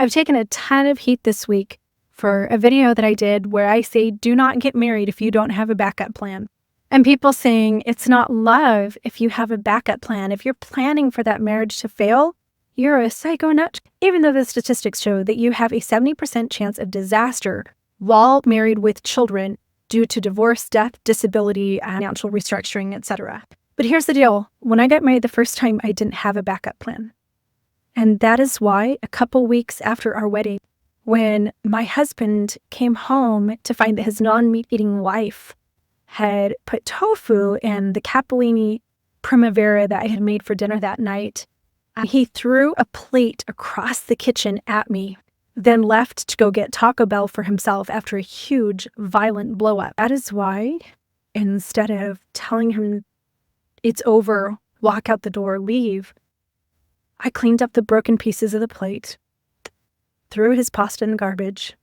I've taken a ton of heat this week for a video that I did where I say, do not get married if you don't have a backup plan. And people saying it's not love if you have a backup plan. If you're planning for that marriage to fail, you're a psycho nut. Even though the statistics show that you have a 70% chance of disaster while married with children due to divorce, death, disability, financial restructuring, etc. But here's the deal. When I got married the first time, I didn't have a backup plan. And that is why a couple weeks after our wedding, when my husband came home to find that his non-meat eating wife had put tofu in the capellini primavera that I had made for dinner that night, he threw a plate across the kitchen at me, then left to go get Taco Bell for himself after a huge, violent blow-up. That is why, instead of telling him it's over, walk out the door, leave, I cleaned up the broken pieces of the plate, threw his pasta in the garbage,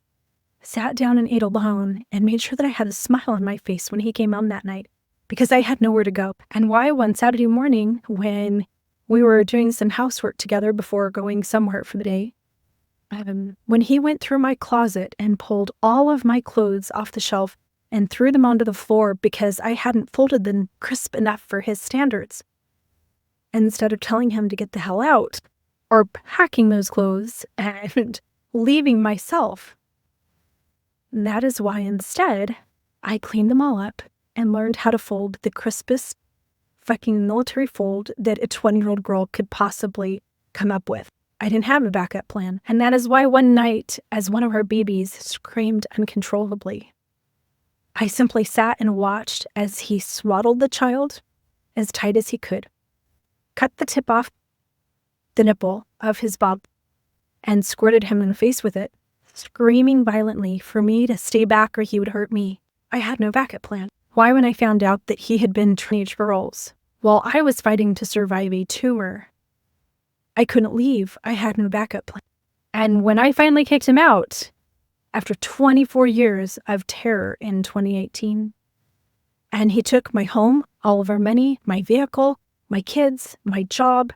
sat down and ate alone, and made sure that I had a smile on my face when he came home that night, because I had nowhere to go. And why one Saturday morning, when we were doing some housework together before going somewhere for the day, when he went through my closet and pulled all of my clothes off the shelf and threw them onto the floor because I hadn't folded them crisp enough for his standards, instead of telling him to get the hell out or packing those clothes and leaving myself, that is why instead I cleaned them all up and learned how to fold the crispest fucking military fold that a 20-year-old girl could possibly come up with. I didn't have a backup plan. And that is why one night, as one of our babies screamed uncontrollably, I simply sat and watched as he swaddled the child as tight as he could, cut the tip off the nipple of his bob, and squirted him in the face with it, screaming violently for me to stay back or he would hurt me. I had no backup plan. Why, when I found out that he had been teenage girls while I was fighting to survive a tumor, I couldn't leave. I had no backup plan. And when I finally kicked him out, after 24 years of terror in 2018, and he took my home, all of our money, my vehicle, my kids, my job,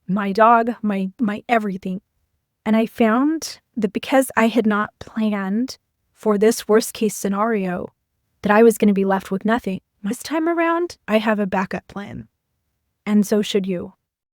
my dog, my everything. And I found that because I had not planned for this worst case scenario, that I was going to be left with nothing. This time around, I have a backup plan. And so should you.